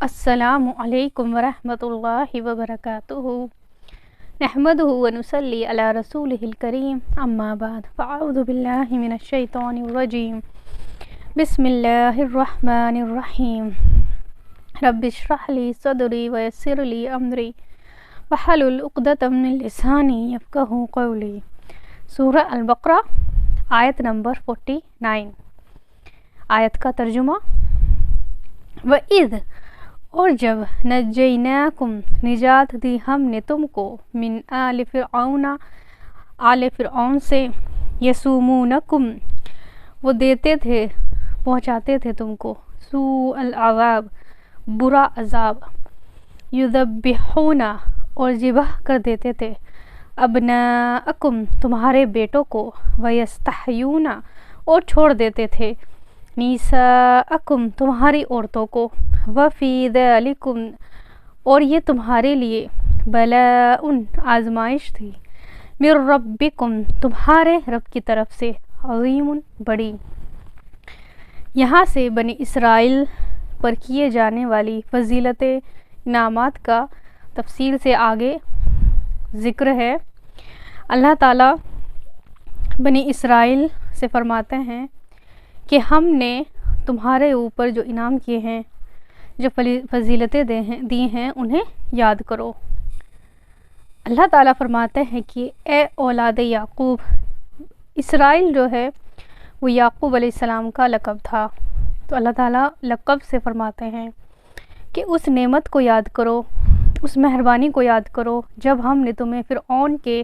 السلام علیکم ورحمۃ اللہ وبرکاتہ نحمدہ ونصلی علی رسولہ الکریم اما بعد فاعوذ باللہ من الشیطان الرجیم بسم اللہ الرحمن الرحیم رب اشرح لی صدری ویسر لی امری واحلل عقدۃ من لسانی یفقہوا قولی۔ سورہ البقرہ آیت نمبر 49۔ آیت کا ترجمہ: وَإِذْ، اور جب نجیناکم، نجات دی ہم نے تم کو، من آل فرعون، آل فرعون سے، یسومونکم، وہ دیتے تھے، پہنچاتے تھے تم کو، سوء العذاب، برا عذاب، یذبحون، اور ذبح کر دیتے تھے، ابناءکم، تمہارے بیٹوں کو، ویستحیون، اور چھوڑ دیتے تھے، نساءکم، تمہاری عورتوں کو، وفی ذالکم، اور یہ تمہارے لیے، بلاء، آزمائش تھی، من ربکم، تمہارے رب کی طرف سے، عظیم، بڑی۔ یہاں سے بنی اسرائیل پر کیے جانے والی فضیلت انعامات کا تفصیل سے آگے ذکر ہے۔ اللہ تعالیٰ بنی اسرائیل سے فرماتے ہیں کہ ہم نے تمہارے اوپر جو انعام کیے ہیں، جو فضیلتیں دی ہیں، انہیں یاد کرو۔ اللہ تعالیٰ فرماتے ہیں کہ اے اولاد یعقوب، اسرائیل جو ہے وہ یعقوب علیہ السلام کا لقب تھا، تو اللہ تعالیٰ لقب سے فرماتے ہیں کہ اس نعمت کو یاد کرو، اس مہربانی کو یاد کرو جب ہم نے تمہیں فرعون کے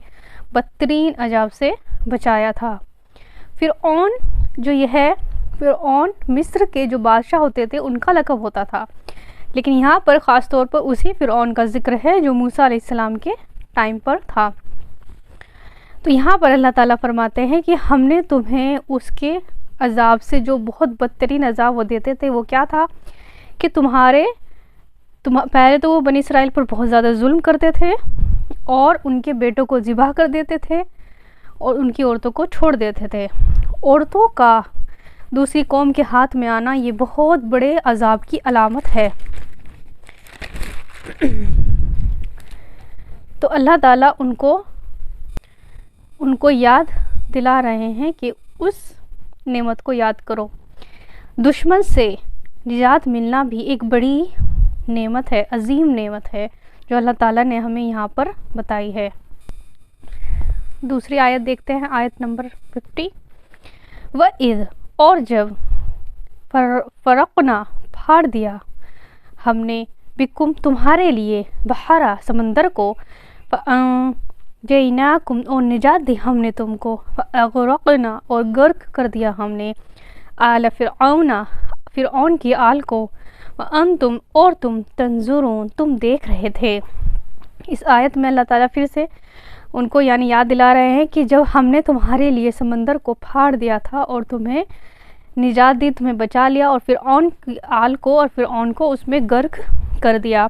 بدترین عذاب سے بچایا تھا۔ فرعون جو یہ ہے، فرعون مصر کے جو بادشاہ ہوتے تھے ان کا لقب ہوتا تھا، لیکن یہاں پر خاص طور پر اسی فرعون کا ذکر ہے جو موسیٰ علیہ السلام کے ٹائم پر تھا۔ تو یہاں پر اللہ تعالیٰ فرماتے ہیں کہ ہم نے تمہیں اس کے عذاب سے، جو بہت بدترین عذاب وہ دیتے تھے، وہ کیا تھا کہ پہلے تو وہ بنی اسرائیل پر بہت زیادہ ظلم کرتے تھے اور ان کے بیٹوں کو ذبح کر دیتے تھے اور ان کی عورتوں کو چھوڑ دیتے تھے۔ عورتوں کا دوسری قوم کے ہاتھ میں آنا یہ بہت بڑے عذاب کی علامت ہے۔ تو اللہ تعالیٰ ان کو یاد دلا رہے ہیں کہ اس نعمت کو یاد کرو۔ دشمن سے نجات ملنا بھی ایک بڑی نعمت ہے، عظیم نعمت ہے، جو اللہ تعالیٰ نے ہمیں یہاں پر بتائی ہے۔ دوسری آیت دیکھتے ہیں، آیت نمبر 50۔ وَإِذْ، اور جب، فرقنا، پھاڑ دیا ہم نے، بکم، تمہارے لیے، بحرا، سمندر کو، جیناکم، اور نجات دی ہم نے تم کو، اغرقنا، اور غرق کر دیا ہم نے، آل فرعون، فرعون کی آل کو، وانتم، اور تم، تنظرون، تم دیکھ رہے تھے۔ اس آیت میں اللہ تعالیٰ پھر سے ان کو یاد دلا رہے ہیں کہ جب ہم نے تمہارے لیے سمندر کو پھاڑ دیا تھا اور تمہیں نجات دی، تمہیں بچا لیا، اور فرعون کی آل کو اور فرعون کو اس میں غرق کر دیا۔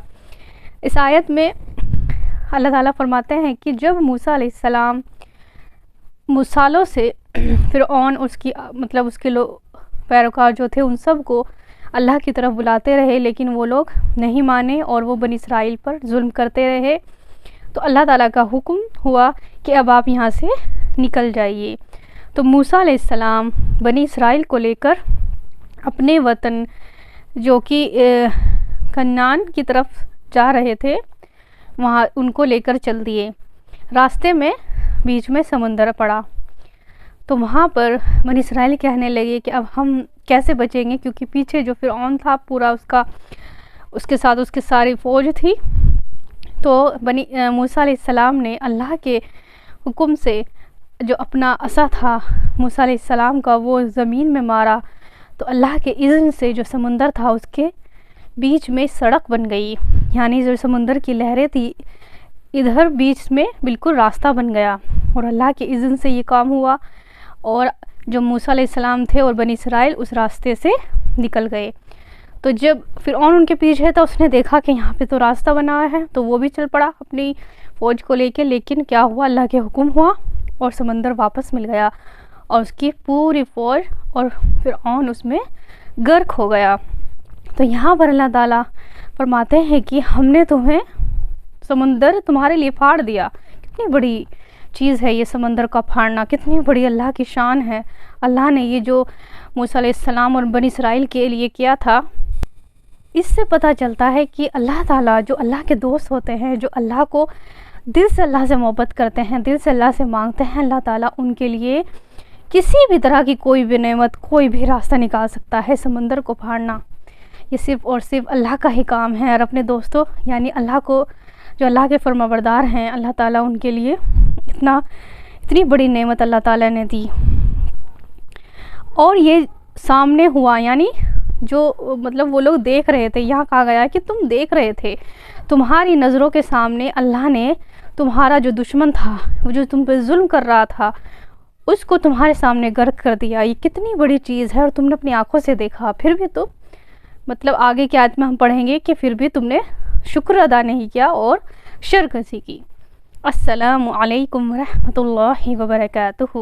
اس آیت میں اللہ تعالیٰ فرماتے ہیں کہ جب موسیٰ علیہ السلام سالوں سے فرعون، اس کے پیروکار جو تھے، ان سب کو اللہ کی طرف بلاتے رہے، لیکن وہ لوگ نہیں مانے اور وہ بنی اسرائیل پر ظلم کرتے رہے، تو اللہ تعالیٰ کا حکم ہوا کہ اب آپ یہاں سے نکل جائیے۔ تو موسیٰ علیہ السلام بنی اسرائیل کو لے کر اپنے وطن جو کہ کنعان کی طرف جا رہے تھے، وہاں ان کو لے کر چل دیے۔ راستے میں بیچ میں سمندر پڑا، تو وہاں پر بنی اسرائیل کہنے لگے کہ اب ہم کیسے بچیں گے، کیونکہ پیچھے جو فرعون تھا پورا اس کے ساتھ اس کی ساری فوج تھی۔ تو موسیٰ علیہ السلام نے اللہ کے حکم سے جو اپنا عصا تھا موسیٰ علیہ السلام کا، وہ زمین میں مارا، تو اللہ کے اذن سے جو سمندر تھا اس کے بیچ میں سڑک بن گئی، یعنی جو سمندر کی لہریں تھی ادھر بیچ میں بالکل راستہ بن گیا، اور اللہ کے اذن سے یہ کام ہوا، اور جو موسیٰ علیہ السلام تھے اور بنی اسرائیل اس راستے سے نکل گئے۔ تو جب فرعون ان کے پیچھے تھا، اس نے دیکھا کہ یہاں پہ تو راستہ بنا ہوا ہے، تو وہ بھی چل پڑا اپنی فوج کو لے کے، لیکن کیا ہوا، اللہ کے حکم ہوا اور سمندر واپس مل گیا، اور اس کی پوری فوج اور فرعون اس میں غرق ہو گیا۔ تو یہاں پر اللہ تعالیٰ فرماتے ہیں کہ ہم نے تمہیں سمندر تمہارے لیے پھاڑ دیا. کتنی بڑی چیز ہے یہ سمندر کا پھاڑنا، کتنی بڑی اللہ کی شان ہے. اللہ نے یہ جو موسیٰ علیہ السلام اور بنی اسرائیل کے لیے کیا تھا، اس سے پتہ چلتا ہے کہ اللہ تعالیٰ جو اللہ کے دوست ہوتے ہیں، جو اللہ کو دل سے اللہ سے محبت کرتے ہیں، دل سے اللہ سے مانگتے ہیں، اللہ تعالیٰ ان کے لیے کسی بھی طرح کی کوئی بھی نعمت، کوئی بھی راستہ نکال سکتا ہے. سمندر کو پھاڑنا یہ صرف اور صرف اللہ کا ہی کام ہے. اور اپنے دوستوں یعنی اللہ کو، جو اللہ کے فرما بردار ہیں، اللہ تعالیٰ ان کے لیے اتنی بڑی نعمت اللہ تعالیٰ نے دی. اور یہ سامنے ہوا، یعنی جو مطلب وہ لوگ دیکھ رہے تھے، یہاں کہا گیا کہ تم دیکھ رہے تھے، تمہاری نظروں کے سامنے اللہ نے تمہارا جو دشمن تھا، وہ جو تم پہ ظلم کر رہا تھا، اس کو تمہارے سامنے غرق کر دیا. یہ کتنی بڑی چیز ہے اور تم نے اپنی آنکھوں سے دیکھا. پھر بھی تو مطلب آگے کی آیت میں ہم پڑھیں گے کہ پھر بھی تم نے شکر ادا نہیں کیا اور شرک کی. السلام علیکم ورحمۃ اللہ وبرکاتہ.